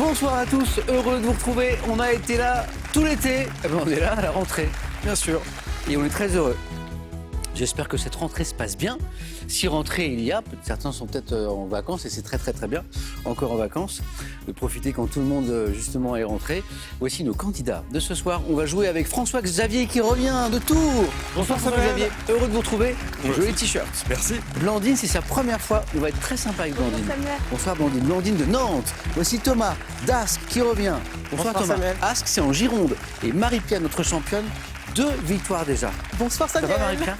Bonsoir à tous, heureux de vous retrouver. On a été là tout l'été. Eh ben, on est là à la rentrée, bien sûr. Et on est très heureux. J'espère que cette rentrée se passe bien. Si rentrée il y a, certains sont peut-être en vacances et c'est très bien, encore en vacances, de profiter quand tout le monde justement est rentré. Voici nos candidats de ce soir. On va jouer avec François Xavier qui revient de Tours. Bonsoir François Xavier, heureux de vous retrouver. Joli t-shirt. Merci. Blandine, c'est sa première fois. On va être très sympa avec Blandine. Bonsoir Blandine. Blandine de Nantes. Voici Thomas d'Ascq qui revient. Bonsoir Thomas. Samuel. Ascq, c'est en Gironde. Et Marie-Pierre, notre championne, 2 victoires déjà. Bonsoir Samuel. Ça va Marie-Pierre?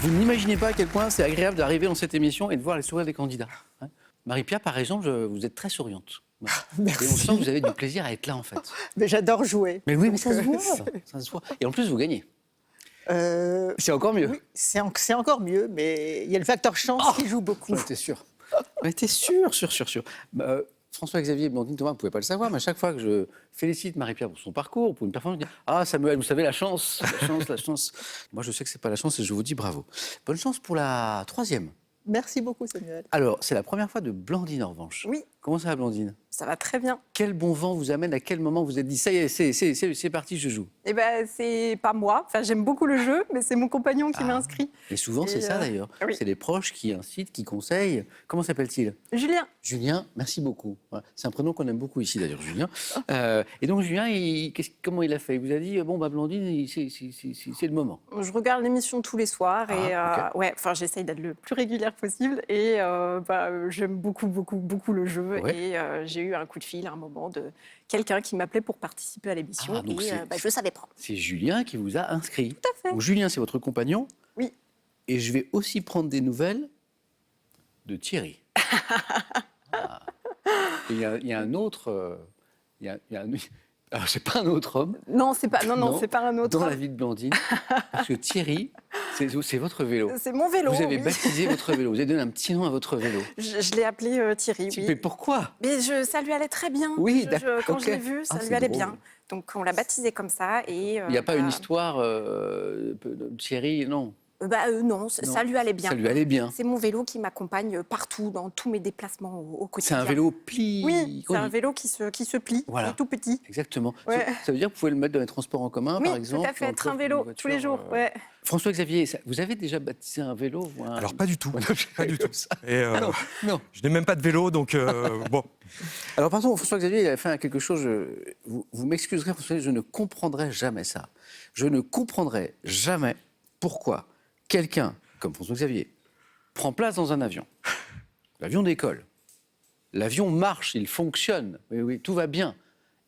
Vous n'imaginez pas à quel point c'est agréable d'arriver dans cette émission et de voir les sourires des candidats. Hein. Marie-Pierre, par exemple, vous êtes très souriante. Merci. Et on sent que vous avez du plaisir à être là, en fait. Mais j'adore jouer. Mais oui, mais ça se voit. Ça se voit. Et en plus, vous gagnez. C'est encore mieux. Oui, c'est encore mieux, mais il y a le facteur chance qui joue beaucoup. Ouais, t'es sûr. Mais t'es sûr. François-Xavier et Blandine Thomas, vous ne pouvez pas le savoir, mais à chaque fois que je félicite Marie-Pierre pour son parcours, pour une performance, je dis « Ah, Samuel, vous savez, la chance. Moi, je sais que ce n'est pas la chance et je vous dis bravo. Bonne chance pour la 3e. Merci beaucoup Samuel. Alors, c'est la première fois de Blandine, en revanche. Oui. Comment ça va, Blandine? Ça va très bien. Quel bon vent vous amène? À quel moment vous vous êtes dit « Ça y est, c'est parti, je joue ». Eh ben, c'est pas moi. Enfin, j'aime beaucoup le jeu, mais c'est mon compagnon qui m'a inscrit. Et souvent, c'est ça, d'ailleurs. Oui. C'est les proches qui incitent, qui conseillent. Comment s'appelle-t-il? Julien. Julien, merci beaucoup. Voilà. C'est un prénom qu'on aime beaucoup ici, d'ailleurs, Julien. Et donc, Julien, comment il a fait? Il vous a dit, bon, bah, Blandine, c'est le moment. Je regarde l'émission tous les soirs et ok. ouais, enfin, j'essaye d'être le plus régulière possible et j'aime beaucoup le jeu Ouais. et j'ai eu un coup de fil à un moment de quelqu'un qui m'appelait pour participer à l'émission Donc et je savais pas. C'est Julien qui vous a inscrit. Tout à fait. Donc, Julien, c'est votre compagnon. Oui. Et je vais aussi prendre des nouvelles de Thierry. Il y a un autre... Alors, c'est pas un autre homme. Non, c'est pas un autre. Dans la vie de Blandine. Parce que Thierry, c'est votre vélo. C'est mon vélo. Vous avez oui. baptisé votre vélo. Vous avez donné un petit nom à votre vélo. Je l'ai appelé Thierry. Oui. Mais pourquoi? Mais ça lui allait très bien. Oui, d'accord, Quand ok. je l'ai vu, ça Ah, lui c'est allait drôle. bien. Donc on l'a baptisé comme ça. Et, Il n'y a pas une histoire de Thierry, non. Non, ça lui allait bien. Ça lui allait bien. C'est mon vélo qui m'accompagne partout, dans tous mes déplacements au C'est quotidien. un vélo pli. Oui, c'est un vélo qui se plie, Voilà. qui est tout petit. Exactement. Ouais. Ça veut dire que vous pouvez le mettre dans les transports en commun, Oui, par exemple. tout à fait, dans le être un coffre vélo d'une tous les voiture, jours. Ouais. François-Xavier, vous avez déjà baptisé un vélo ou un... Alors pas du tout, pas du tout. Ça. Et, Non. je n'ai même pas de vélo, donc bon. Alors, par contre, François-Xavier, il a fait quelque chose, vous m'excuserez, François, je ne comprendrai jamais ça. Je ne comprendrai jamais pourquoi quelqu'un, comme François-Xavier, prend place dans un avion. L'avion décolle. L'avion marche, il fonctionne. Oui, tout va bien.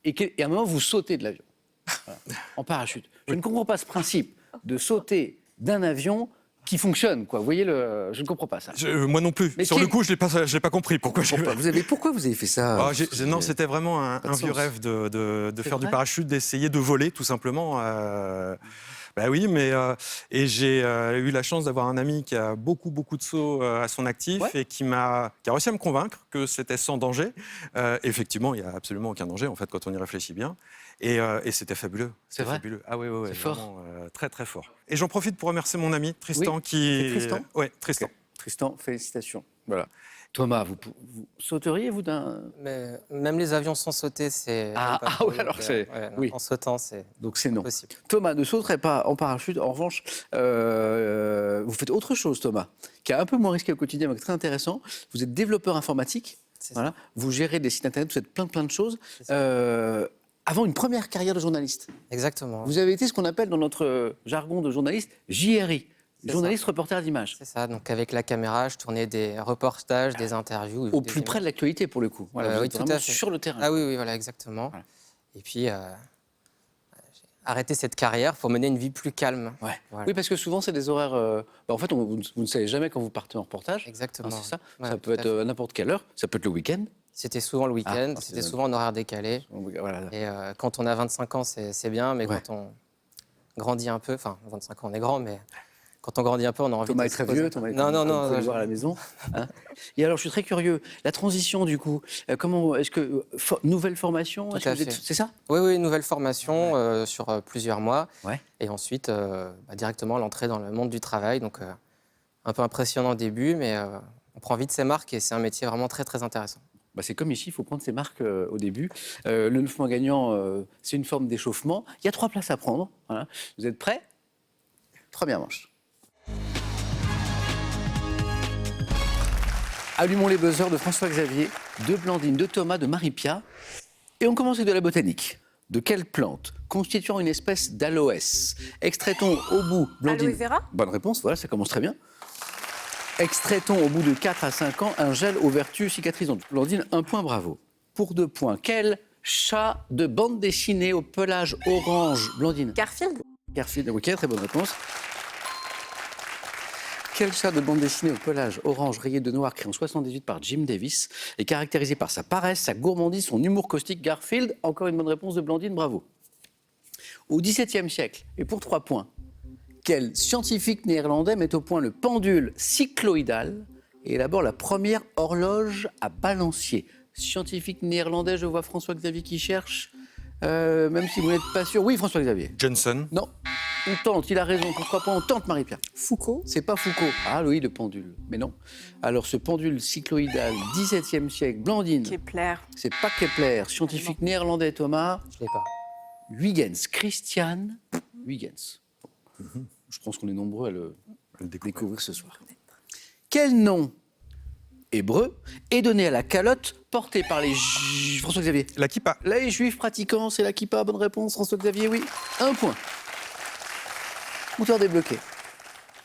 Et à un moment, vous sautez de l'avion. Voilà, en parachute. Je ne comprends pas ce principe de sauter d'un avion qui fonctionne, quoi. Vous voyez, je ne comprends pas ça. Moi non plus. Mais Sur le coup, je l'ai pas compris. Pourquoi j'ai... Pourquoi vous avez fait ça? Non, c'était vraiment un Pas de vieux sens. rêve de C'est faire du vrai parachute, d'essayer de voler, tout simplement. Oui, mais et j'ai eu la chance d'avoir un ami qui a beaucoup de sauts à son actif et qui a réussi à me convaincre que c'était sans danger. Effectivement, il n'y a absolument aucun danger, en fait, quand on y réfléchit bien. Et c'était fabuleux. C'est vrai? Fabuleux. Ah oui, C'est fort. vraiment, très fort. Et j'en profite pour remercier mon ami Tristan Oui, qui... c'est Tristan? Oui, Tristan. Ok. Tristan, félicitations. Voilà. Thomas, vous sauteriez, vous, d'un... Mais même les avions sans sauter, c'est... Oui, alors c'est... Oui. En sautant, c'est Donc c'est non. possible. Thomas ne sauterait pas en parachute. En revanche, vous faites autre chose, Thomas, qui a un peu moins risqué au quotidien, mais qui est très intéressant. Vous êtes développeur informatique. C'est Voilà. Vous gérez des sites internet, vous faites plein de choses. C'est ça. Avant une première carrière de journaliste, Exactement. vous avez été ce qu'on appelle dans notre jargon de journaliste JRI, C'est journaliste reporter d'image. C'est ça. Donc avec la caméra, je tournais des reportages, des interviews. Au plus près de l'actualité, pour le coup. Voilà, vous oui, êtes tout vraiment à fait. sur le terrain. Ah oui, voilà, exactement. Voilà. Et puis, j'ai arrêté cette carrière pour mener une vie plus calme. Ouais. Voilà. Oui, parce que souvent, c'est des horaires... en fait, vous ne savez jamais quand vous partez en reportage. Exactement. Hein, c'est ça. Ouais, Ça tout peut à être fait. à n'importe quelle heure. Ça peut être le week-end. C'était souvent le week-end, c'est c'était vrai. souvent en horaire décalé. Voilà. Et quand on a 25 ans, c'est bien, mais Ouais. quand on grandit un peu, enfin, 25 ans, on est grand, mais quand on grandit un peu, on a envie Thomas de est se très poser. vieux, Thomas est Non, vous le je- voir à la maison. Hein. Et alors, je suis très curieux. La transition, du coup, est-ce que nouvelle formation, Tout est-ce que à vous êtes- fait. c'est ça? Oui, nouvelle formation sur plusieurs mois. Ouais. Et ensuite, directement l'entrée dans le monde du travail. Donc, un peu impressionnant au début, mais On prend vite ses marques et c'est un métier vraiment très, très intéressant. Bah, c'est comme ici, il faut prendre ses marques au début. Le 9 points gagnant, c'est une forme d'échauffement. Il y a 3 places à prendre. Voilà. Vous êtes prêts? Première manche. Allumons les buzzers de François-Xavier, de Blandine, de Thomas, de Marie-Pia. Et on commence avec de la botanique. De quelle plante constituant une espèce d'aloès extrait-on au bout... Blandine. Aloe vera? Bonne réponse, voilà, ça commence très bien. Extrait-on au bout de 4 à 5 ans un gel aux vertus cicatrisantes? Blandine, 1 point, bravo. Pour 2 points, quel chat de bande dessinée au pelage orange? Blandine. Garfield? Garfield, ok, très bonne réponse. Quel chat de bande dessinée au pelage orange rayé de noir créé en 78 par Jim Davis est caractérisé par sa paresse, sa gourmandise, son humour caustique? Garfield, encore une bonne réponse de Blandine, bravo. Au XVIIe siècle, et pour 3 points, quel scientifique néerlandais met au point le pendule cycloïdal et élabore la première horloge à balancier? Scientifique néerlandais, je vois François-Xavier qui cherche, même si vous n'êtes pas sûr. Oui, François-Xavier. Johnson. Non, on tente, il a raison. Pour 3 points, on tente, Marie-Pierre. Foucault. C'est pas Foucault. Ah oui, le pendule. Mais non. Alors, ce pendule cycloïdal, 17e siècle, Blandine. Kepler. C'est pas Kepler. Scientifique néerlandais, Thomas. Je ne l'ai pas. Huygens. Christian Huygens. Je pense qu'on est nombreux à le découvrir ce soir. Quel nom hébreu est donné à la calotte portée par les juifs? François-Xavier. La kippa. Les juifs pratiquants, c'est la kippa. Bonne réponse, François-Xavier, oui. 1 point. Compteur débloqué.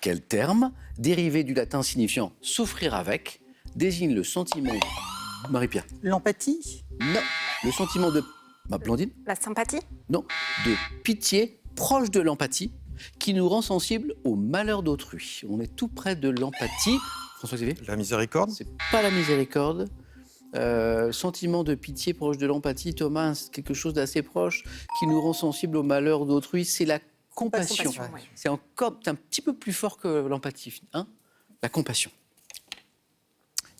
Quel terme, dérivé du latin signifiant souffrir avec, désigne le sentiment... Marie-Pierre. L'empathie. Non. Le sentiment de... Blandine. La sympathie? Non. De pitié, proche de l'empathie, qui nous rend sensibles au malheur d'autrui. On est tout près de l'empathie. François-Xavier. La miséricorde. C'est pas la miséricorde. Sentiment de pitié proche de l'empathie, Thomas, c'est quelque chose d'assez proche qui nous rend sensibles au malheur d'autrui. C'est la compassion. Compassion, ouais. C'est encore un petit peu plus fort que l'empathie, hein? La compassion.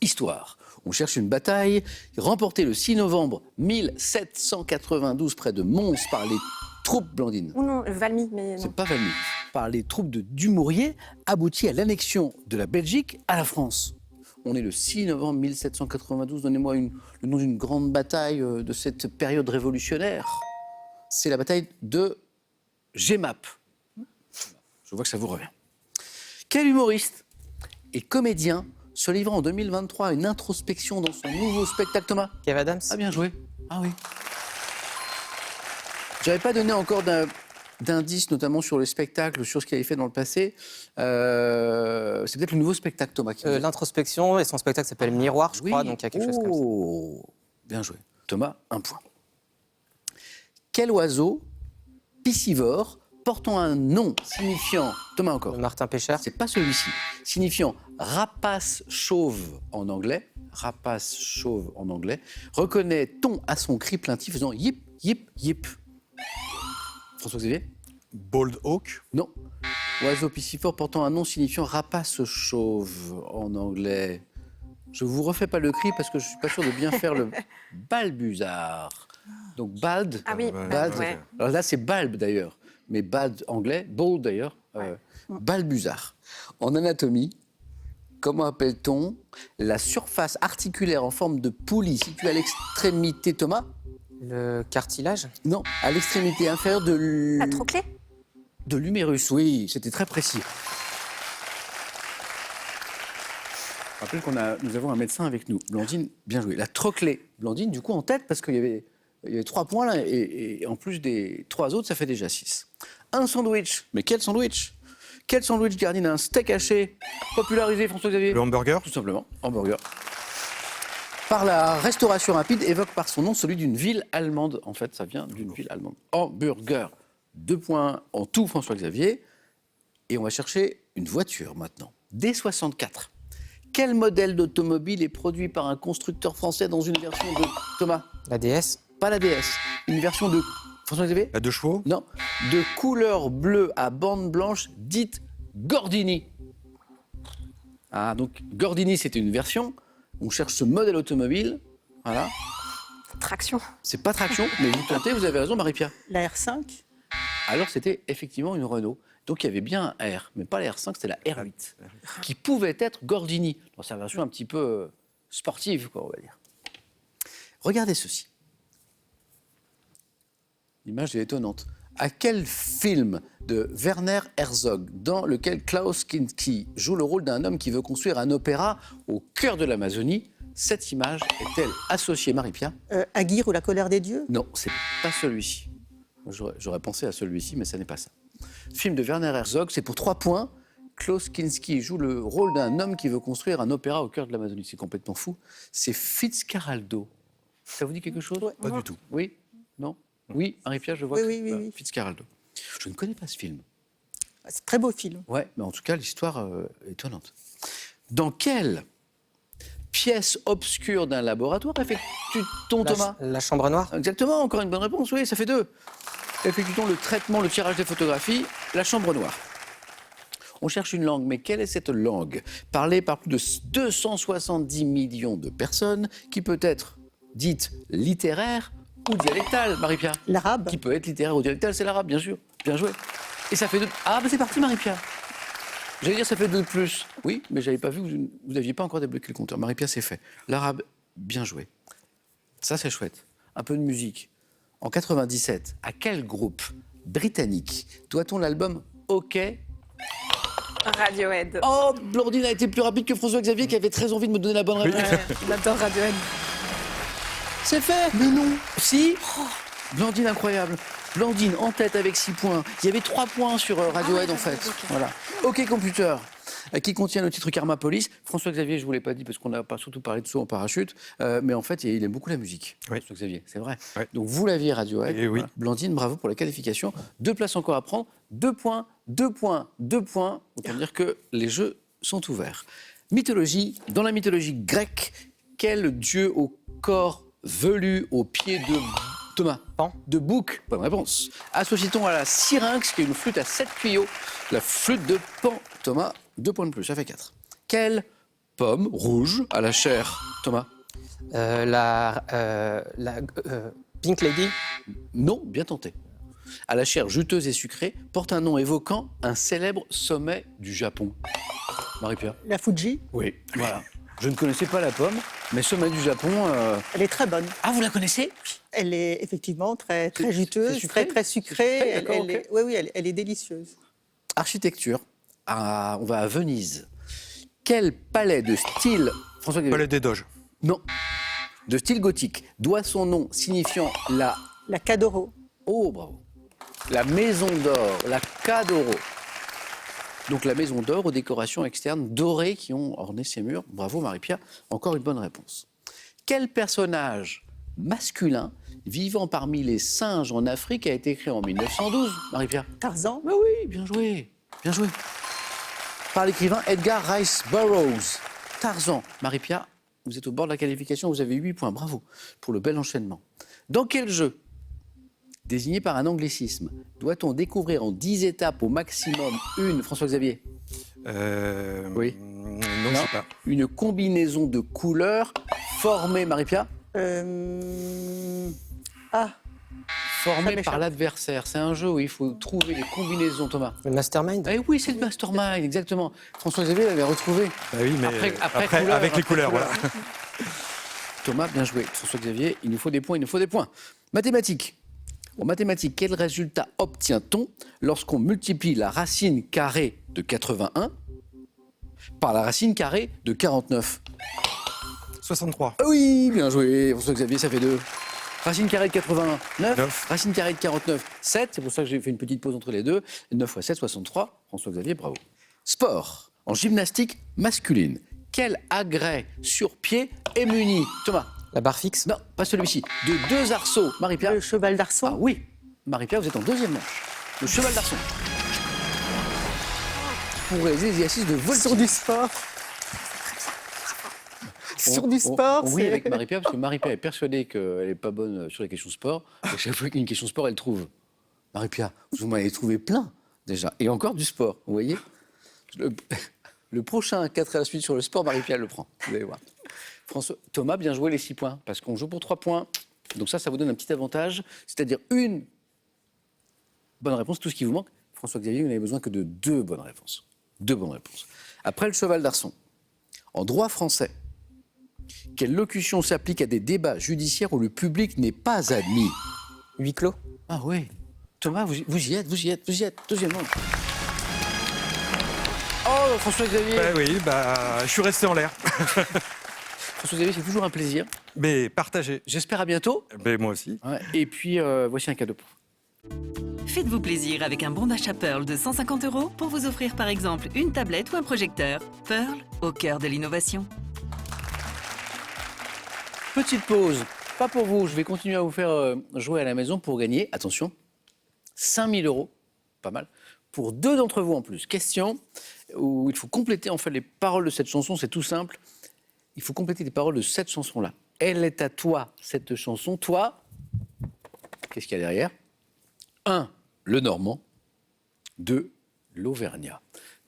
Histoire. On cherche une bataille remportée le 6 novembre 1792 près de Mons par les troupes Blandine. Ou non, Valmy, mais non. C'est pas Valmy. Par les troupes de Dumouriez, aboutit à l'annexion de la Belgique à la France. On est le 6 novembre 1792. Donnez-moi le nom d'une grande bataille de cette période révolutionnaire. C'est la bataille de Jemmapes. Je vois que ça vous revient. Quel humoriste et comédien se livrant en 2023 à une introspection dans son nouveau spectacle, Thomas? Kev Adams. Ah, bien joué. Ah oui. J'avais pas donné encore d'indices, notamment sur le spectacle, sur ce qu'il avait fait dans le passé. C'est peut-être le nouveau spectacle, Thomas. L'introspection et son spectacle s'appelle Miroir, je crois, Oui. donc il y a quelque chose comme ça. Oh, bien joué. Thomas, 1 point. Quel oiseau piscivore portant un nom signifiant... Thomas encore. Martin Pêcheur. C'est pas celui-ci. Signifiant rapace chauve en anglais. Rapace chauve en anglais. Reconnaît-on à son cri plaintif faisant yip, yip, yip? François-Xavier? Bold Hawk. Non. Oiseau piscivore portant un nom signifiant rapace chauve en anglais. Je vous refais pas le cri parce que je suis pas sûr de bien faire le balbuzard. Donc bald. Ah oui, bald. ouais. Alors là c'est balbe d'ailleurs, mais bald anglais, bold d'ailleurs. Balbuzard. En anatomie, comment appelle-t-on la surface articulaire en forme de poulie située à l'extrémité, Thomas? Le cartilage. Non, à l'extrémité inférieure La trochlée? de l'humérus, oui, c'était très précis. Je rappelle nous avons un médecin avec nous. Blandine, bien joué. La trochlée. Blandine, du coup, en tête, parce qu'il y avait 3 points là, et en plus des 3 autres, ça fait déjà 6. Un sandwich. Mais quel sandwich? Quel sandwich garni d'un steak haché popularisé, François-Xavier? Le hamburger. Tout simplement, hamburger. Par la restauration rapide, évoque par son nom celui d'une ville allemande. En fait, ça vient d'une ville allemande. Hamburger. 2 points en tout, François-Xavier. Et on va chercher une voiture maintenant. D64. Quel modèle d'automobile est produit par un constructeur français dans une version de... Thomas? La DS. Pas la DS. Une version de... François-Xavier? La 2 chevaux. Non. De couleur bleue à bande blanche, dite Gordini. Ah, donc Gordini, c'était une version. On cherche ce modèle automobile. Voilà. Traction. C'est pas traction, mais vous tentez, vous avez raison, Marie-Pierre. La R5. Alors, c'était effectivement une Renault. Donc il y avait bien un R, mais pas la R5, c'était la R8, qui pouvait être Gordini, dans sa version un petit peu sportive, quoi, on va dire. Regardez ceci. L'image est étonnante. À quel film de Werner Herzog, dans lequel Klaus Kinski joue le rôle d'un homme qui veut construire un opéra au cœur de l'Amazonie, cette image est-elle associée, Marie-Pierre? Aguirre ou la colère des dieux? Non, c'est pas celui-ci. J'aurais pensé à celui-ci, mais ça n'est pas ça. Film de Werner Herzog, c'est pour 3 points. Klaus Kinski joue le rôle d'un homme qui veut construire un opéra au cœur de l'Amazonie. C'est complètement fou. C'est Fitzcarraldo. Ça vous dit quelque chose? Pas du tout. Oui? Non? Oui, Marie-Pierre, je vois Oui, que oui, oui, oui. Fitzcarraldo. Je ne connais pas ce film. C'est un très beau film. Ouais, mais en tout cas, l'histoire est étonnante. Dans quelle pièce obscure d'un laboratoire effectue-t-on, Thomas? La chambre noire. Exactement, encore une bonne réponse, oui, ça fait 2. Effectue-t-on le traitement, le tirage des photographies, la chambre noire. On cherche une langue, mais quelle est cette langue parlée par plus de 270 millions de personnes, qui peut être dite littéraire ou dialectale, Marie-Pierre? L'arabe. Qui peut être littéraire ou dialectale, c'est l'arabe, bien sûr. Bien joué. Et ça fait 2. Ah, bah c'est parti, Marie-Pierre. J'allais dire ça fait 2 de plus. Oui, mais j'avais pas vu, vous n'aviez pas encore débloqué le compteur. Marie-Pierre, c'est fait. L'arabe, bien joué. Ça, c'est chouette. Un peu de musique. En 97, à quel groupe britannique doit-on l'album OK? Radiohead. Oh, Blandine a été plus rapide que François-Xavier qui avait très envie de me donner la bonne réponse. Ouais, j'adore Radiohead. C'est fait. Mais non. Si. Blandine incroyable. Blandine en tête avec 6 points. Il y avait 3 points sur Radiohead en fait. ok. Voilà. OK Computer, qui contient le titre Karma Police. François-Xavier, je ne vous l'ai pas dit parce qu'on n'a pas surtout parlé de saut en parachute, mais en fait, il aime beaucoup la musique. Oui. François-Xavier, c'est vrai. Oui. Donc vous l'aviez Radiohead. Et oui. Voilà. Blandine, bravo pour la qualification. 2 places encore à prendre. 2 points, 2 points, 2 points. Autant dire que les jeux sont ouverts. Mythologie. Dans la mythologie grecque, quel dieu au corps velu, aux pieds de Thomas? Pan. De bouc. Bonne réponse. Associe-t-on à la syrinx, qui est une flûte à 7 tuyaux, la flûte de Pan? Thomas, 2 points de plus, ça fait 4. Quelle pomme rouge à la chair, Thomas? Pink Lady. Non, bien tenté. À la chair juteuse et sucrée, porte un nom évoquant un célèbre sommet du Japon. Marie-Pierre? La Fuji. Oui. Voilà. Je ne connaissais pas la pomme, mais sommet du Japon... Elle est très bonne. Ah, vous la connaissez? Elle est effectivement très, très C'est juteuse, sucré? très sucrée. C'est sucré, Elle, d'accord, elle est, ok. oui, oui, elle est délicieuse. Architecture. On va à Venise. Quel palais de style... François Palais des Doges. Non. De style gothique doit son nom signifiant la... La Cadoro. Oh, bravo. La maison d'or, la Cadoro. Donc la maison d'or aux décorations externes dorées qui ont orné ses murs. Bravo Marie-Pierre, encore une bonne réponse. Quel personnage masculin vivant parmi les singes en Afrique a été créé en 1912, Marie-Pierre? Tarzan. Mais oui, bien joué, bien joué. Par l'écrivain Edgar Rice Burroughs. Tarzan. Marie-Pierre, vous êtes au bord de la qualification, vous avez 8 points, bravo pour le bel enchaînement. Dans quel jeu, désigné par un anglicisme, doit-on découvrir en 10 étapes au maximum François-Xavier? Oui. Non, je sais pas. Une combinaison de couleurs formée, Marie-Pierre? Formée m'échappe. par l'adversaire. C'est un jeu où il faut trouver les combinaisons, Thomas. Le Mastermind. Eh oui, c'est le Mastermind, exactement. François-Xavier l'avait retrouvé. Ah oui, mais Après après, avec les après couleurs, voilà. Thomas, bien joué. François-Xavier, il nous faut des points, il nous faut des points. Mathématiques. En mathématiques, quel résultat obtient-on lorsqu'on multiplie la racine carrée de 81 par la racine carrée de 49? 63. Ah oui, bien joué. François-Xavier, ça fait 2. Racine carrée de 81, 9. 9. Racine carrée de 49, 7. C'est pour ça que j'ai fait une petite pause entre les deux. 9 fois 7, 63. François-Xavier, bravo. Sport. En gymnastique masculine, quel agrès sur pied est muni? Thomas? La barre fixe. Non, pas celui-ci. De 2 arceaux. Marie-Pierre? Le cheval d'arçon. Ah oui. Marie-Pierre, vous êtes en deuxième manche. Le cheval d'arçon. Pour réaliser les exercices de vol Sur du sport. Sur du sport. Oui, c'est- avec Marie-Pierre, parce que Marie-Pierre est persuadée qu'elle n'est pas bonne sur les questions sport. Et chaque fois qu'il y a une question sport, elle trouve. Marie-Pierre, vous m'en avez trouvé plein, déjà. Et encore du sport, vous voyez le prochain 4 à la suite sur le sport, Marie-Pierre le prend. Vous allez voir. Thomas, bien joué les 6 points, parce qu'on joue pour 3 points. Donc ça vous donne un petit avantage, c'est-à-dire une bonne réponse, tout ce qui vous manque. François-Xavier, vous n'avez besoin que de 2 bonnes réponses. 2 bonnes réponses. Après le cheval d'arçon, en droit français, quelle locution s'applique à des débats judiciaires où le public n'est pas admis? Huis clos. Ah oui. Thomas, vous y êtes. Deuxièmement. Oh, François-Xavier. Oui, je suis resté en l'air. François-Xavier, c'est toujours un plaisir. Mais partagez. J'espère à bientôt. Moi aussi. Ouais, et puis, voici un cadeau pour vous. Faites-vous plaisir avec un bon d'achat Pearl de 150 € pour vous offrir par exemple une tablette ou un projecteur. Pearl, au cœur de l'innovation. Petite pause. Pas pour vous. Je vais continuer à vous faire jouer à la maison pour gagner, attention, 5 000 €. Pas mal. Pour 2 d'entre vous en plus. Question où il faut compléter en fait les paroles de cette chanson. C'est tout simple. Il faut compléter les paroles de cette chanson-là. Elle est à toi, cette chanson. Toi, qu'est-ce qu'il y a derrière? 1, le Normand. 2, l'Auvergnat.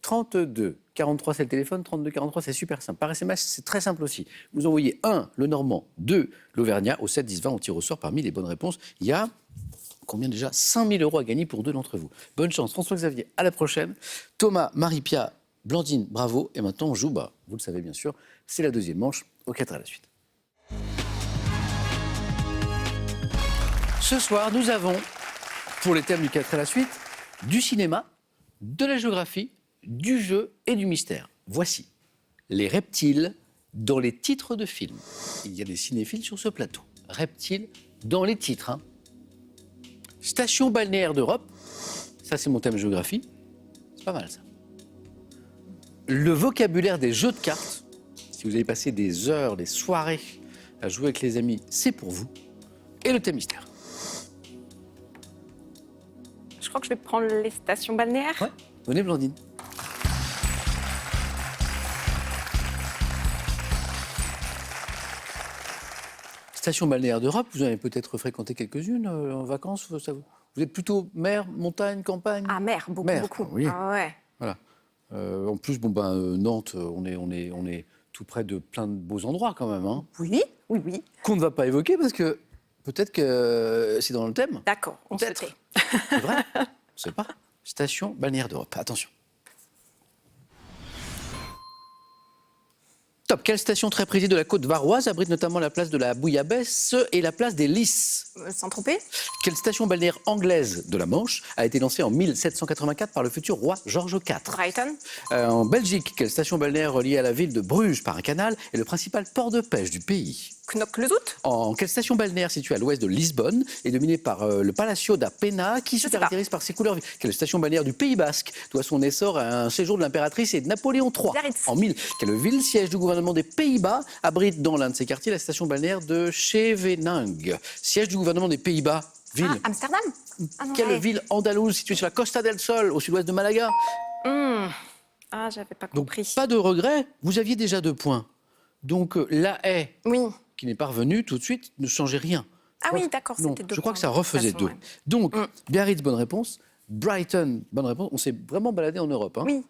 32 43, c'est le téléphone. 32 43, c'est super simple. Par SMS, c'est très simple aussi. Vous envoyez 1, le Normand. 2, l'Auvergnat. Au 7 10 20, on tire au sort parmi les bonnes réponses. Il y a combien déjà? 5 000 € à gagner pour 2 d'entre vous. Bonne chance, François-Xavier. À la prochaine. Thomas, Marie-Pia, Blandine, bravo. Et maintenant, on joue, vous le savez bien sûr, c'est la deuxième manche, au 4 à la suite. Ce soir, nous avons, pour les thèmes du 4 à la suite, du cinéma, de la géographie, du jeu et du mystère. Voici les reptiles dans les titres de films. Il y a des cinéphiles sur ce plateau. Reptiles dans les titres. Station balnéaire d'Europe, ça c'est mon thème géographie, c'est pas mal ça. Le vocabulaire des jeux de cartes, si vous avez passé des heures, des soirées à jouer avec les amis, c'est pour vous. Et le thème mystère. Je crois que je vais prendre les stations balnéaires. Ouais. Venez Blandine. Station balnéaire d'Europe, vous en avez peut-être fréquenté quelques-unes en vacances. Vous êtes plutôt mer, montagne, campagne? Ah, mer, beaucoup, Mer, beaucoup. oui. Ah ouais. Voilà. En plus, Nantes, on est tout près de plein de beaux endroits quand même. Oui, oui, oui. Qu'on ne va pas évoquer parce que peut-être que c'est dans le thème. D'accord, on se Peut-être. tait. C'est vrai? On ne sait pas. Station balnéaire d'Europe. Attention. Top. Quelle station très prisée de la côte varoise abrite notamment la place de la Bouillabaisse et la place des Lys? Saint-Tropez? Quelle station balnéaire anglaise de la Manche a été lancée en 1784 par le futur roi George IV? Brighton? En Belgique, quelle station balnéaire reliée à la ville de Bruges par un canal est le principal port de pêche du pays? Knokke-le-Zout? En quelle station balnéaire située à l'ouest de Lisbonne est dominée par le Palacio da Pena qui se sais pas. caractérise par ses couleurs vives? Quelle station balnéaire du Pays Basque doit son essor à un séjour de l'impératrice et de Napoléon III? Biarritz. En 1000, quelle ville, siège du gouvernement des Pays-Bas, abrite dans l'un de ses quartiers la station balnéaire de Scheveningen? Siège du gouvernement des Pays-Bas, ville. Ah, Amsterdam? Ah non, Quelle ouais. ville andalouse située sur la Costa del Sol, au sud-ouest de Malaga? Ah, j'avais pas Donc, compris. pas de regret, vous aviez déjà 2 points. Donc, La Haye, Oui. qui n'est pas revenue tout de suite, ne changeait rien. Ah oui, d'accord, Non, c'était 2 je crois points, que ça de toute refaisait façon, 2. ouais. Donc, Biarritz, bonne réponse. Brighton, bonne réponse. On s'est vraiment baladé en Europe. Oui.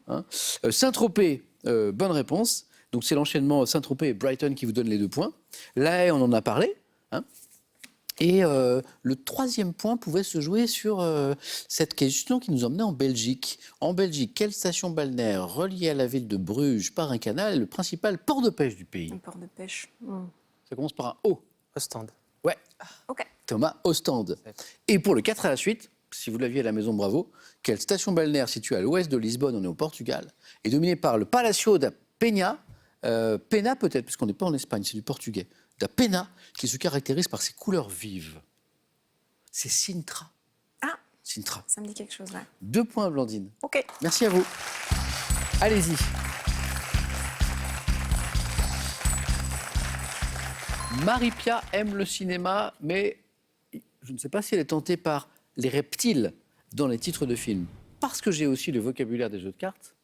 Saint-Tropez, bonne réponse. Donc, c'est l'enchaînement Saint-Tropez et Brighton qui vous donne les 2 points. La Haye, on en a parlé. Et le 3e point pouvait se jouer sur cette question qui nous emmenait en Belgique. En Belgique, quelle station balnéaire reliée à la ville de Bruges par un canal est le principal port de pêche du pays? Un port de pêche. Ça commence par un O. Ostende. Ouais. Ok. Thomas, Ostende. Et pour le 4 à la suite, si vous l'aviez à la maison, bravo, quelle station balnéaire située à l'ouest de Lisbonne, on est au Portugal, est dominée par le Palacio da Penha, Pena peut-être, puisqu'on n'est pas en Espagne, c'est du portugais, da Pena, qui se caractérise par ses couleurs vives. C'est Sintra. Ah, Sintra. ça me dit quelque chose, là. 2 points, Blandine. Ok. Merci à vous. Allez-y. Marie-Pia aime le cinéma, mais je ne sais pas si elle est tentée par les reptiles dans les titres de films. Parce que j'ai aussi le vocabulaire des jeux de cartes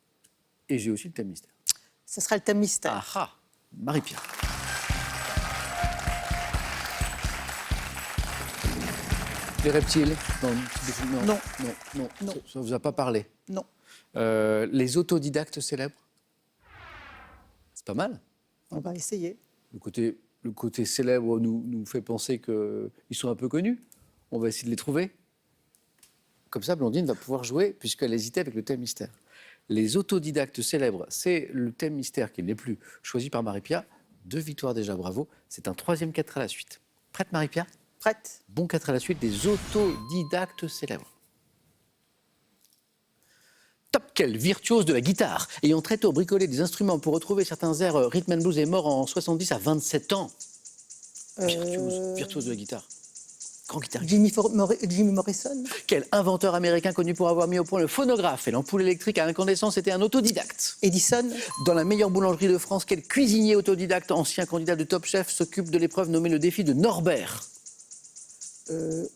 et j'ai aussi le thème mystère. Ce sera le thème mystère. Ah ah, Marie-Pia. Les reptiles dans le type de film, Non. Non. Ça ne vous a pas parlé. Non. Les autodidactes célèbres. C'est pas mal. On va essayer. Le côté célèbre nous fait penser qu'ils sont un peu connus. On va essayer de les trouver. Comme ça, Blandine va pouvoir jouer, puisqu'elle hésitait avec le thème mystère. Les autodidactes célèbres, c'est le thème mystère qui n'est plus choisi par Marie-Pia. 2 victoires déjà, bravo. C'est un 3e 4 à la suite. Prête, Marie-Pia? Prête. Bon 4 à la suite des autodidactes célèbres. Top Kel, virtuose de la guitare, ayant très tôt bricolé des instruments pour retrouver certains airs rhythm and blues, est mort en 70 à 27 ans. Virtuose de la guitare. Grand guitariste. Jimmy Morrison. Quel inventeur américain connu pour avoir mis au point le phonographe et l'ampoule électrique à incandescence était un autodidacte. Edison. Dans la meilleure boulangerie de France, quel cuisinier autodidacte, ancien candidat de Top Chef, s'occupe de l'épreuve nommée le défi de Norbert?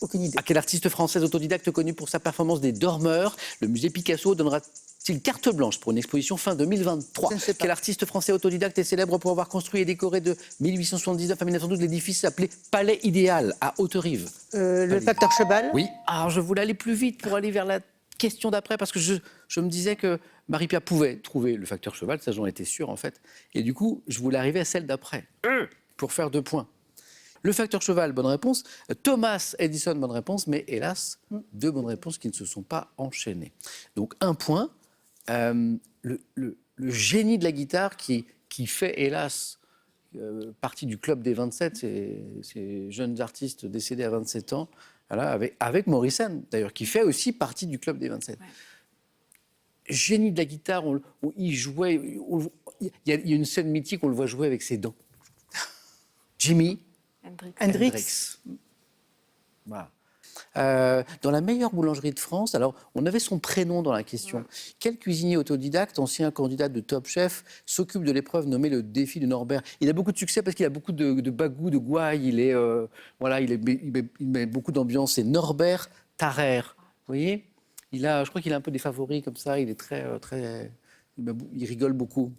Aucune idée. À quelle artiste française autodidacte connue pour sa performance des Dormeurs le musée Picasso donnera-t-il carte blanche pour une exposition fin 2023? Je ne sais pas. Quel artiste français autodidacte est célèbre pour avoir construit et décoré de 1879 à 1912 l'édifice appelé Palais Idéal à Haute-Rive? Le facteur cheval. Oui. Alors je voulais aller plus vite pour aller vers la question d'après parce que je me disais que Marie-Pia pouvait trouver le facteur cheval, ça j'en étais sûr en fait. Et du coup, je voulais arriver à celle d'après pour faire 2 points. Le facteur cheval, bonne réponse. Thomas Edison, bonne réponse. Mais hélas, 2 bonnes réponses qui ne se sont pas enchaînées. Donc 1 point. Le génie de la guitare qui fait, hélas, partie du club des 27, ces jeunes artistes décédés à 27 ans, voilà, avec Morrison, d'ailleurs, qui fait aussi partie du club des 27. Ouais. Génie de la guitare, il jouait... Il y a une scène mythique, on le voit jouer avec ses dents. Jimi Hendrix. Voilà. Dans la meilleure boulangerie de France, alors on avait son prénom dans la question. Ouais. Quel cuisinier autodidacte, ancien candidat de Top Chef, s'occupe de l'épreuve nommée le défi de Norbert? Il a beaucoup de succès parce qu'il a beaucoup de bagou, de gouaille, il met beaucoup d'ambiance. C'est Norbert Tarrer. Vous voyez, je crois qu'il a un peu des favoris comme ça, il est il rigole beaucoup.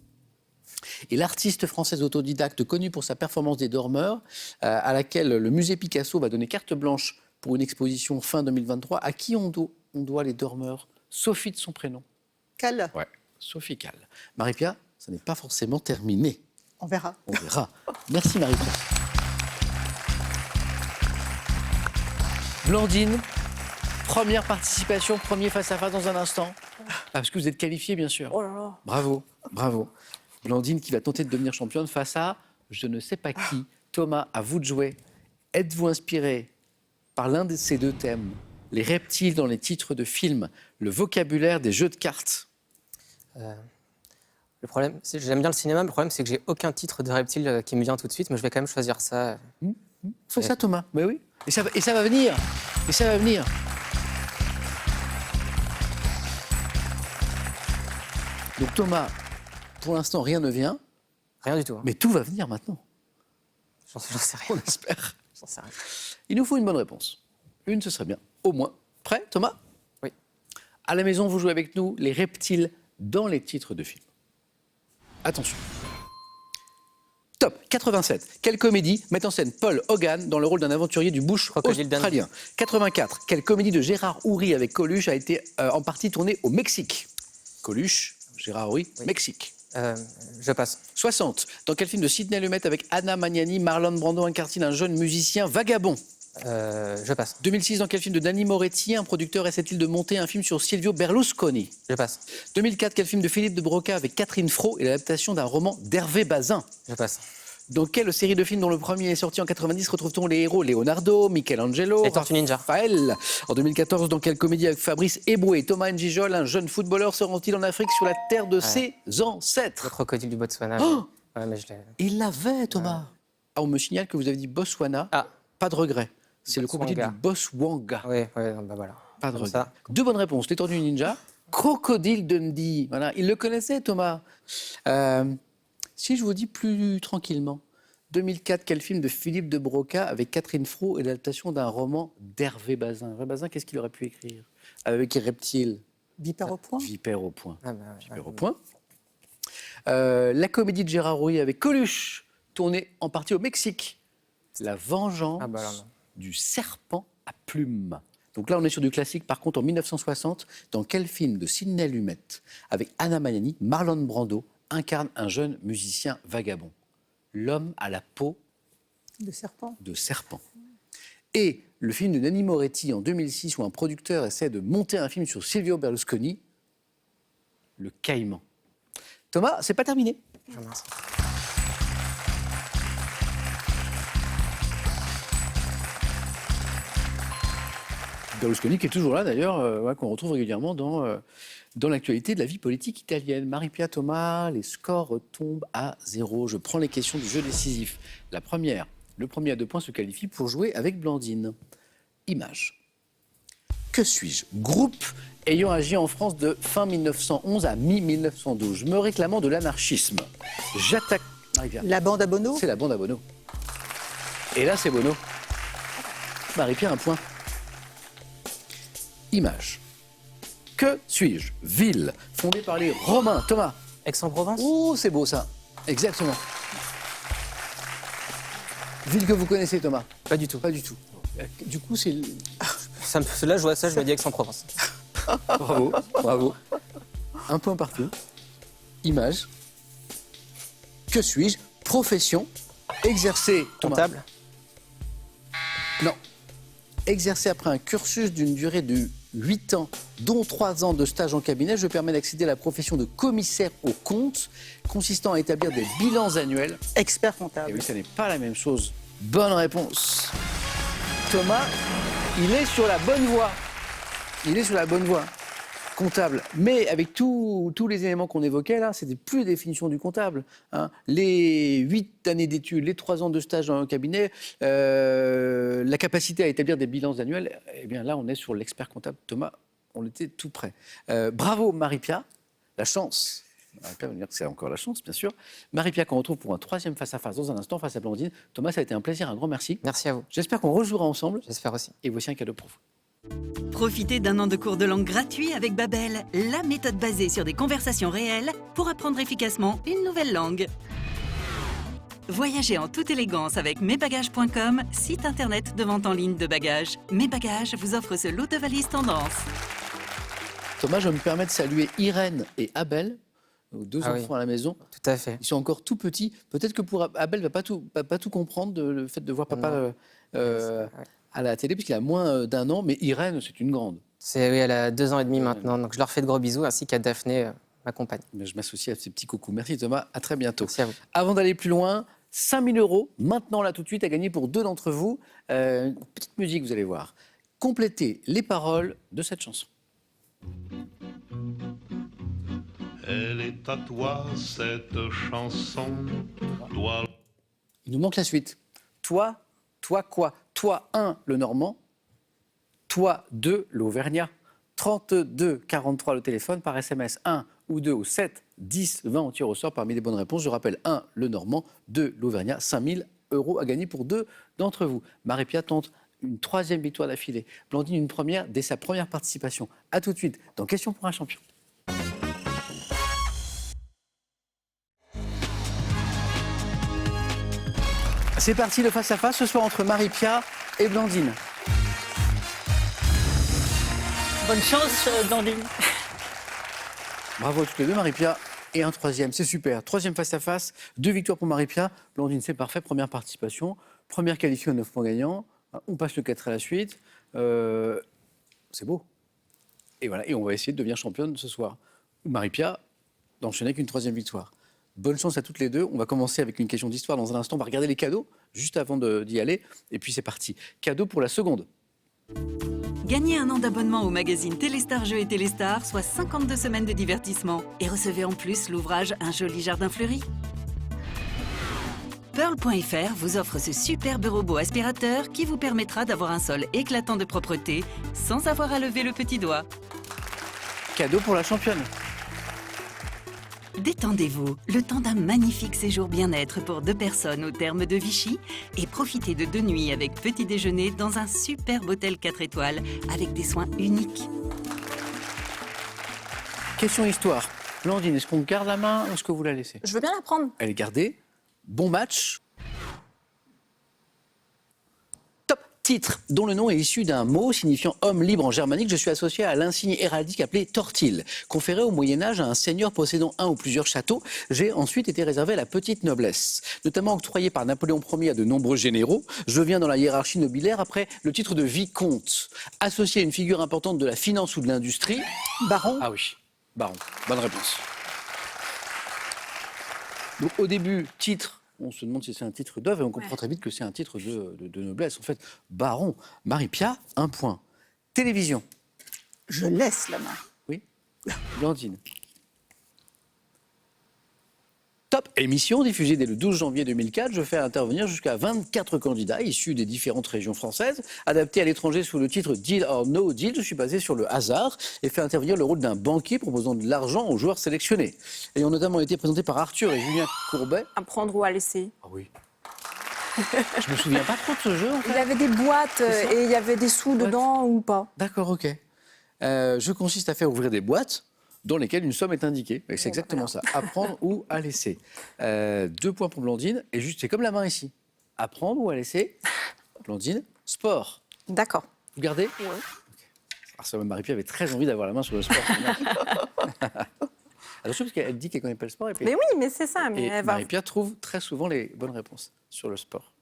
Et l'artiste française autodidacte connue pour sa performance des Dormeurs, à laquelle le musée Picasso va donner carte blanche pour une exposition fin 2023, à qui on doit les Dormeurs? Sophie de son prénom. Cal. Ouais, Sophie Cal. Marie-Pia, ça n'est pas forcément terminé. On verra. On verra. Merci Marie-Pia. Blandine, première participation, premier face-à-face dans un instant. Parce que vous êtes qualifiée, bien sûr. Oh là là. Bravo, bravo. Blandine qui va tenter de devenir championne face à je ne sais pas qui. Thomas, à vous de jouer. Êtes-vous inspiré par l'un de ces 2 thèmes, les reptiles dans les titres de films, le vocabulaire des jeux de cartes? Le problème, j'aime bien le cinéma, mais le problème c'est que j'ai aucun titre de reptile qui me vient tout de suite, mais je vais quand même choisir ça. Fais ça Thomas, mais oui. Et ça va venir. Et ça va venir. Donc Thomas, pour l'instant rien ne vient. Rien du tout. Hein. Mais tout va venir maintenant. J'en sais rien. On espère. J'en sais rien. Il nous faut une bonne réponse. Une, ce serait bien. Au moins. Prêt, Thomas? Oui. À la maison, vous jouez avec nous les reptiles dans les titres de films. Attention. Top 87. Quelle comédie met en scène Paul Hogan dans le rôle d'un aventurier du bush australien? 84. Quelle comédie de Gérard Houry avec Coluche a été en partie tournée au Mexique? Coluche, Gérard Houry, oui. Mexique. Je passe. 60. Dans quel film de Sidney Lumet avec Anna Magnani, Marlon Brando incarne-t-il un jeune musicien vagabond? Je passe. 2006. Dans quel film de Nanni Moretti un producteur essaie-t-il de monter un film sur Silvio Berlusconi? Je passe. 2004. Quel film de Philippe de Broca avec Catherine Fro et l'adaptation d'un roman d'Hervé Bazin? Je passe. Dans quelle série de films dont le premier est sorti en 90 retrouve-t-on les héros Leonardo, Michelangelo, Les Tortues Ninja. Raphaël? En 2014, dans quelle comédie avec Fabrice Eboué et Thomas Njijol, un jeune footballeur se rend-il en Afrique sur la terre de ses ancêtres? Le crocodile du Botswana. Oh ouais, mais je l'ai... Il l'avait, Thomas. Ah, on me signale que vous avez dit Botswana. Ah. Pas de regret. C'est le crocodile du Botswana. Oui, bah voilà. Pas de Comme regret. ça. 2 bonnes réponses. Les Tortues Ninja, Crocodile Dundee. Voilà, il le connaissait, Thomas. Si je vous dis plus tranquillement, 2004, quel film de Philippe de Broca avec Catherine Fro et l'adaptation d'un roman d'Hervé Bazin? Hervé Bazin, qu'est-ce qu'il aurait pu écrire? Avec les reptiles. Vipère au point. Vipère au point. Ah bah, Vipère au point. La comédie de Gérard Houry avec Coluche, tournée en partie au Mexique. La vengeance du serpent à plumes. Donc là, on est sur du classique. Par contre, en 1960, dans quel film de Sidney Lumet avec Anna Magnani, Marlon Brando incarne un jeune musicien vagabond? L'homme à la peau de serpent. De serpent. et le film de Nanni Moretti en 2006 où un producteur essaie de monter un film sur Silvio Berlusconi, Le Caïman. Thomas, c'est pas terminé. Je remercie. Berlusconi qui est toujours là d'ailleurs, qu'on retrouve régulièrement dans l'actualité de la vie politique italienne. Marie-Pia, Thomas, les scores tombent à 0. Je prends les questions du jeu décisif. La première, le premier à 2 points se qualifie pour jouer avec Blandine. Image. Que suis-je? Groupe ayant agi en France de fin 1911 à mi-1912, me réclamant de l'anarchisme. J'attaque... Marie-Pia. La bande à Bono. C'est la bande à Bono. Et là, c'est Bono. Marie-Pia, un point. Image. Que suis-je? Ville, fondée par les Romains. Thomas. Aix-en-Provence. Oh, c'est beau ça. Exactement. Ville que vous connaissez, Thomas? Pas du tout. Pas du tout. Du coup, c'est... Là, je vois ça, je me dis Aix-en-Provence. Bravo, bravo. Un point partout. Image. Que suis-je? Profession. Exercer. Thomas. Comptable. Non. Exercer après un cursus d'une durée de 8 ans, dont 3 ans de stage en cabinet, je permets d'accéder à la profession de commissaire aux comptes, consistant à établir des bilans annuels. Expert Et comptable. oui, ça n'est pas la même chose. Bonne réponse. Thomas, il est sur la bonne voie. Il est sur la bonne voie. Comptable. Mais avec tous les éléments qu'on évoquait là, c'était plus la définition du comptable. Hein. Les 8 années d'études, les 3 ans de stage dans un cabinet, la capacité à établir des bilans annuels, eh bien là, on est sur l'expert comptable. Thomas, on était tout près. Bravo Marie-Pia, la chance. Marie-Pia va me dire que c'est encore la chance, bien sûr. Marie-Pia, qu'on retrouve pour un 3e face-à-face dans un instant face à Blandine. Thomas, ça a été un plaisir, un grand merci. Merci à vous. J'espère qu'on rejouera ensemble. J'espère aussi. Et voici un cadeau pour vous. Profitez d'un an de cours de langue gratuit avec Babel, la méthode basée sur des conversations réelles pour apprendre efficacement une nouvelle langue. Voyagez en toute élégance avec mesbagages.com, site internet de vente en ligne de bagages. Mes Bagages vous offre ce lot de valises tendance. Thomas, je me permets de saluer Irène et Abel, nos 2 Ah enfants à la maison. Tout à fait. Ils sont encore tout petits. Peut-être que pour Abel, va pas tout comprendre le fait de voir papa Ouais. à la télé, puisqu'il a moins d'1 an. Mais Irène, c'est une grande. Oui, elle a 2 ans et demi maintenant, donc je leur fais de gros bisous, ainsi qu'à Daphné, ma compagne. Mais je m'associe à ces petits coucous. Merci Thomas, à très bientôt. Merci à vous. Avant d'aller plus loin, 5 000 €, maintenant là tout de suite, à gagner pour 2 d'entre vous. Une petite musique, vous allez voir. Complétez les paroles de cette chanson. Elle est à toi, cette chanson. Toi, Il nous manque la suite. Toi quoi? Toi 1, le Normand. Toi 2, l'Auvergnat. 32 43 le téléphone, par SMS 1 ou 2 ou 7 10 20 on tire au sort parmi les bonnes réponses. Je rappelle 1, le Normand, 2, l'Auvergnat. 5 000 € à gagner pour 2 d'entre vous. Marie-Pia tente une 3e victoire d'affilée. Blandine une première dès sa première participation. A tout de suite dans Question pour un champion. C'est parti, le face-à-face ce soir entre Marie-Pia et Blandine. Bonne chance, Blandine. Bravo à toutes les deux, Marie-Pia. Et un 3e, c'est super. 3e face-à-face, 2 victoires pour Marie-Pia. Blandine, c'est parfait. Première participation, première qualifiée aux 9 points gagnants. On passe le 4 à la suite. C'est beau. Et voilà, et on va essayer de devenir championne ce soir. Marie-Pia d'enchaîner avec une 3e victoire. Bonne chance à toutes les deux. On va commencer avec une question d'histoire dans un instant. On va regarder les cadeaux juste avant d'y aller. Et puis c'est parti. Cadeau pour la seconde. Gagnez un an d'abonnement au magazine Téléstar Jeux et Téléstar, soit 52 semaines de divertissement. Et recevez en plus l'ouvrage Un joli jardin fleuri. Pearl.fr vous offre ce superbe robot aspirateur qui vous permettra d'avoir un sol éclatant de propreté sans avoir à lever le petit doigt. Cadeau pour la championne. Détendez-vous, le temps d'un magnifique séjour bien-être pour 2 personnes au terme de Vichy et profitez de 2 nuits avec petit déjeuner dans un superbe hôtel 4 étoiles avec des soins uniques. Question histoire. Blandine, est-ce qu'on garde la main ou est-ce que vous la laissez? Je veux bien la prendre. Elle est gardée. Bon match. Top. Titre dont le nom est issu d'un mot signifiant homme libre en germanique. Je suis associé à l'insigne héraldique appelé tortil, conféré au Moyen-Âge à un seigneur possédant un ou plusieurs châteaux. J'ai ensuite été réservé à la petite noblesse, notamment octroyé par Napoléon Ier à de nombreux généraux. Je viens dans la hiérarchie nobiliaire après le titre de vicomte, associé à une figure importante de la finance ou de l'industrie. Baron. Ah oui, baron. Bonne réponse. Donc au début, titre. On se demande si c'est un titre d'œuvre et on comprend très vite que c'est un titre de noblesse. En fait, baron. Marie-Pia, 1 point. Télévision. Je laisse la main. Oui. Blandine. Top émission diffusée dès le 12 janvier 2004. Je fais intervenir jusqu'à 24 candidats issus des différentes régions françaises, adaptés à l'étranger sous le titre Deal or No Deal. Je suis basé sur le hasard et fais intervenir le rôle d'un banquier proposant de l'argent aux joueurs sélectionnés. Ayant notamment été présenté par Arthur et Julien Courbet. À prendre ou à laisser. Ah oui. Je me souviens pas trop de ce jeu en fait. Il y avait des boîtes et il y avait des sous dedans ou pas. D'accord, ok. Je consiste à faire ouvrir des boîtes dans lesquelles une somme est indiquée. Et c'est exactement ça. À prendre ou à laisser. 2 points pour Blandine. Et juste, c'est comme la main ici. À prendre ou à laisser. Blandine, sport. D'accord. Vous gardez? Ouais. Alors ça, Marie-Pia avait très envie d'avoir la main sur le sport. Attention, parce qu'elle dit qu'elle ne connaît pas le sport. Et puis... Mais oui, mais c'est ça. Mais Et elle va... Marie-Pia trouve très souvent les bonnes réponses sur le sport.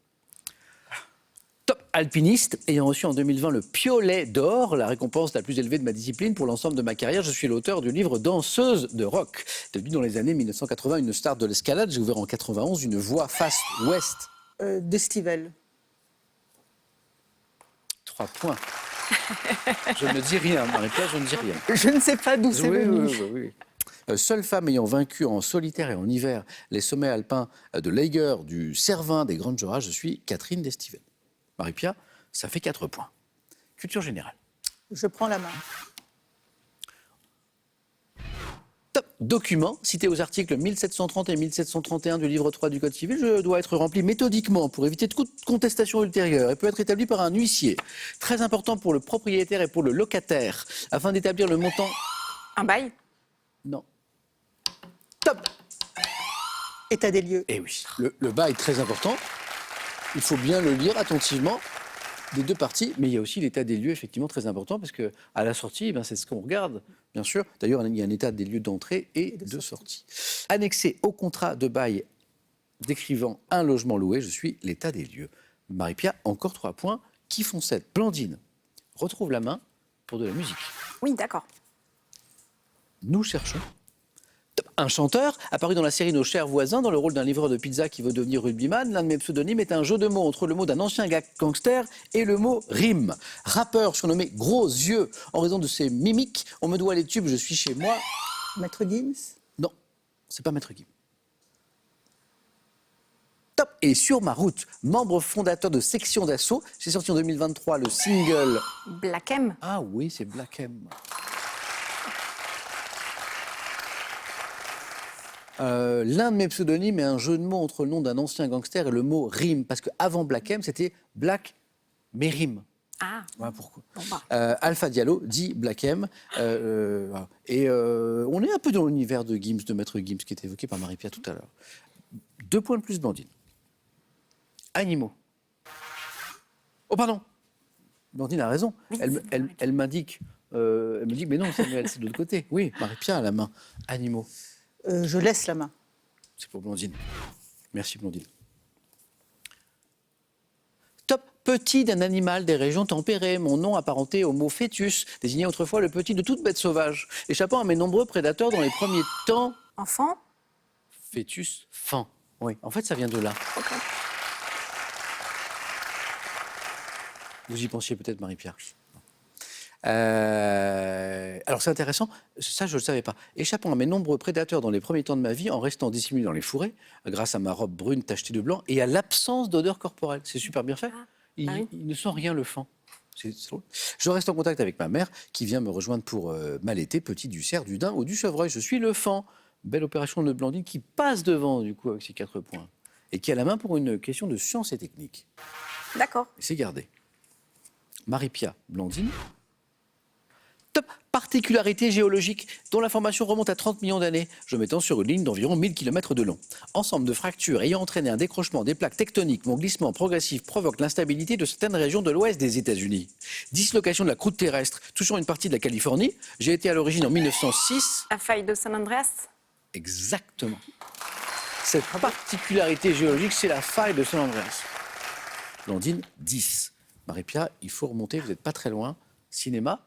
Top alpiniste, ayant reçu en 2020 le Piolet d'or, la récompense la plus élevée de ma discipline pour l'ensemble de ma carrière. Je suis l'auteur du livre Danseuse de rock. Devenu dans les années 1980 une star de l'escalade, j'ai ouvert en 91 une voie face ouest. D'Estivelle. 3 points. Je ne dis rien, Marie-Pia, je ne dis rien. Je ne sais pas d'où c'est Oui, venu. oui, oui, oui. Seule femme ayant vaincu en solitaire et en hiver les sommets alpins de l'Eiger, du Cervin, des Grandes Jorasses, je suis Catherine d'Estivelle. Marie-Pia, ça fait 4 points. Culture générale. Je prends la main. Top document, cité aux articles 1730 et 1731 du livre 3 du Code civil, je dois être rempli méthodiquement pour éviter toute contestation ultérieure et peut être établi par un huissier. Très important pour le propriétaire et pour le locataire, afin d'établir le montant... Un bail. Non. Top. État des lieux. Eh oui, le bail est très important. Il faut bien le lire attentivement des deux parties, mais il y a aussi l'état des lieux effectivement très important parce que à la sortie, c'est ce qu'on regarde, bien sûr. D'ailleurs, il y a un état des lieux d'entrée et de sortie. Annexé au contrat de bail décrivant un logement loué, je suis l'état des lieux. Marie-Pia, encore 3 points. Qui font 7? Blandine retrouve la main pour de la musique. Oui, d'accord. Nous cherchons un chanteur apparu dans la série Nos chers voisins dans le rôle d'un livreur de pizza qui veut devenir rugbyman. L'un de mes pseudonymes est un jeu de mots entre le mot d'un ancien gangster et le mot rime. Rappeur surnommé Gros Yeux en raison de ses mimiques. On me doit les tubes, je suis chez moi. Maître Gims. Non, c'est pas Maître Gims. Top. Et sur ma route, membre fondateur de Section d'Assaut, j'ai sorti en 2023 le single... Black M. Ah oui, c'est Black M. L'un de mes pseudonymes est un jeu de mots entre le nom d'un ancien gangster et le mot rime. Parce qu'avant Black M, c'était Black mais rime. Ah. Voilà pourquoi. Bon, bah. Alpha Diallo dit Black M. Voilà. Et on est un peu dans l'univers de Gims, de Maître Gims, qui était évoqué par Marie-Pia tout à l'heure. 2 points de plus, Blandine. Animaux. Oh, pardon. Blandine a raison. Oui, Elle m'indique. Elle me dit, mais non, Samuel, c'est de l'autre côté. Oui, Marie-Pia a la main. Animaux. Je laisse la main. C'est pour Blandine. Merci, Blandine. Top petit d'un animal des régions tempérées. Mon nom apparenté au mot fœtus désignait autrefois le petit de toute bête sauvage. Échappant à mes nombreux prédateurs dans les premiers temps. Enfant. Fœtus, fan. Oui, en fait, ça vient de là. Okay. Vous y pensiez peut-être, Marie-Pierre. Alors c'est intéressant, ça je ne le savais pas. Échappant à mes nombreux prédateurs dans les premiers temps de ma vie, en restant dissimulé dans les fourrés, grâce à ma robe brune tachetée de blanc et à l'absence d'odeur corporelle. C'est super bien fait. Il ne sent rien le fan. C'est drôle. Je reste en contact avec ma mère qui vient me rejoindre pour m'allaiter, petit du cerf, du daim ou du chevreuil. Je suis le fan. Belle opération de Blandine qui passe devant du coup avec ses 4 points et qui a la main pour une question de science et technique. D'accord. C'est gardé. Marie-Pia, Blandine. Top particularité géologique dont la formation remonte à 30 millions d'années, je m'étends sur une ligne d'environ 1000 km de long. Ensemble de fractures ayant entraîné un décrochement des plaques tectoniques, mon glissement progressif provoque l'instabilité de certaines régions de l'ouest des États-Unis. Dislocation de la croûte terrestre touchant une partie de la Californie, j'ai été à l'origine en 1906. La faille de San Andreas. Exactement. Cette particularité géologique, c'est la faille de San Andreas. Blandine, 10. Marie-Pierre, il faut remonter, vous n'êtes pas très loin. Cinéma.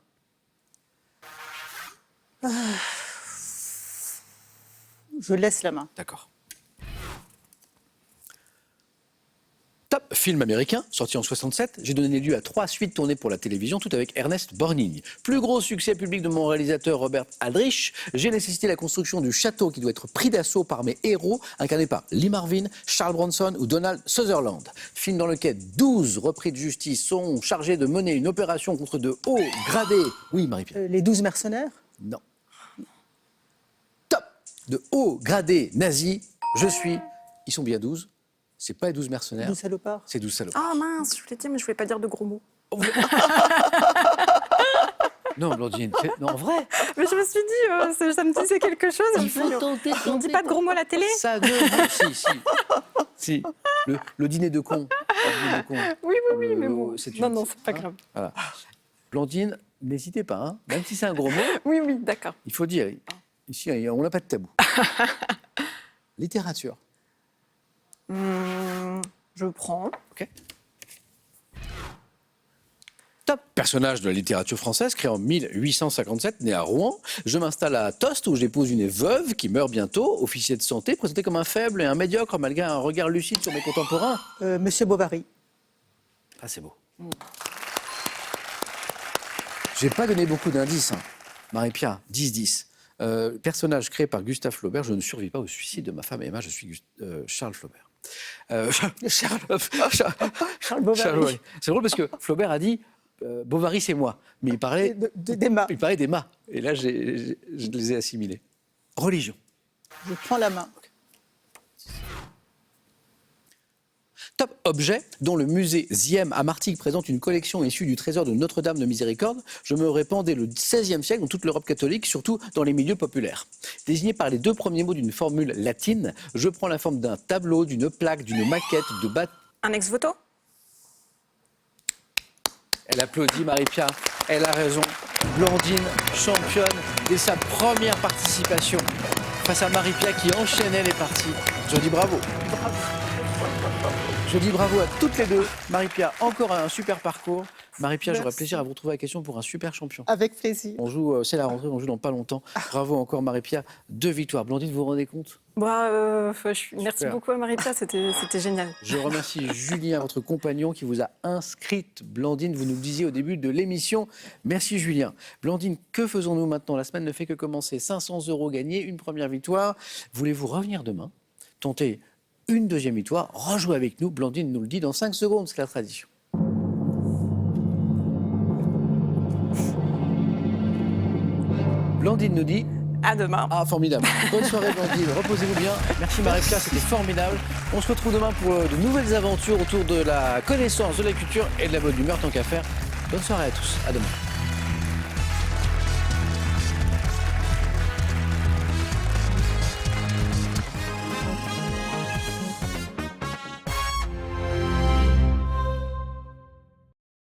Je laisse la main. D'accord. Top, film américain, sorti en 67. J'ai donné lieu à 3 suites tournées pour la télévision, tout avec Ernest Borgnine. Plus gros succès public de mon réalisateur Robert Aldrich, j'ai nécessité la construction du château qui doit être pris d'assaut par mes héros, incarnés par Lee Marvin, Charles Bronson ou Donald Sutherland. Film dans lequel 12 repris de justice sont chargés de mener une opération contre de hauts gradés. Oui, Marie-Pierre. Les 12 mercenaires? Non. Top, de hauts gradés nazis, je suis. Ils sont bien 12. C'est pas les 12 mercenaires. 12 salopards? C'est 12 salopards. Ah mince, je voulais dire, mais je voulais pas dire de gros mots. Non, Blandine, non, en vrai. Mais je me suis dit, ça me disait quelque chose. Il faut tenter. On ne dit pas de gros mots à la télé? Ça ne. Si. Le dîner de cons. Le dîner de cons. Oui, mais bon. C'est Non, c'est pas grave. Voilà. Blandine, n'hésitez pas, hein. Même si c'est un gros mot, Oui, d'accord. il faut dire. Ici, on n'a pas de tabou. Littérature. Je prends. Ok. Top personnage de la littérature française, créé en 1857, né à Rouen. Je m'installe à Tostes où j'épouse une veuve qui meurt bientôt, officier de santé, présenté comme un faible et un médiocre malgré un regard lucide sur mes contemporains. Monsieur Bovary. Ah, c'est beau. J'ai pas donné beaucoup d'indices, hein. Marie-Pierre, 10-10. Personnage créé par Gustave Flaubert, je ne survis pas au suicide de ma femme Emma, je suis Charles Flaubert. Charles Bovary. Ouais. C'est drôle parce que Flaubert a dit Bovary, c'est moi. Mais il parlait D'Emma. Il parlait d'Emma. Et là, je les ai assimilés. Religion. Je prends la main. Top objet dont le musée Ziem à Martigues présente une collection issue du trésor de Notre-Dame de Miséricorde. Je me répandais le XVIe siècle dans toute l'Europe catholique, surtout dans les milieux populaires. Désigné par les 2 premiers mots d'une formule latine, je prends la forme d'un tableau, d'une plaque, d'une maquette, de bâtiment. Un ex-voto? Elle applaudit Marie-Pierre, elle a raison. Blandine, championne dès sa première participation face à Marie-Pierre qui enchaînait les parties. Je dis bravo. Je dis bravo à toutes les deux. Marie-Pierre, encore un super parcours. Marie-Pierre, j'aurai plaisir à vous retrouver à la question pour un super champion. Avec plaisir. On joue, c'est la rentrée, on joue dans pas longtemps. Bravo encore Marie-Pierre, 2 victoires. Blandine, vous vous rendez compte? Merci beaucoup à Marie-Pierre, c'était génial. Je remercie Julien, votre compagnon, qui vous a inscrite. Blandine, vous nous le disiez au début de l'émission. Merci Julien. Blandine, que faisons-nous maintenant? La semaine ne fait que commencer. 500 € gagnés, une première victoire. Voulez-vous revenir demain, tenter une deuxième victoire, rejouer avec nous? Blandine nous le dit dans 5 secondes, c'est la tradition. Blandine nous dit... À demain. Ah, formidable. Bonne soirée, Blandine. Reposez-vous bien. Merci, Marie-Pierre, c'était formidable. On se retrouve demain pour de nouvelles aventures autour de la connaissance, de la culture et de la bonne humeur, tant qu'à faire. Bonne soirée à tous. À demain.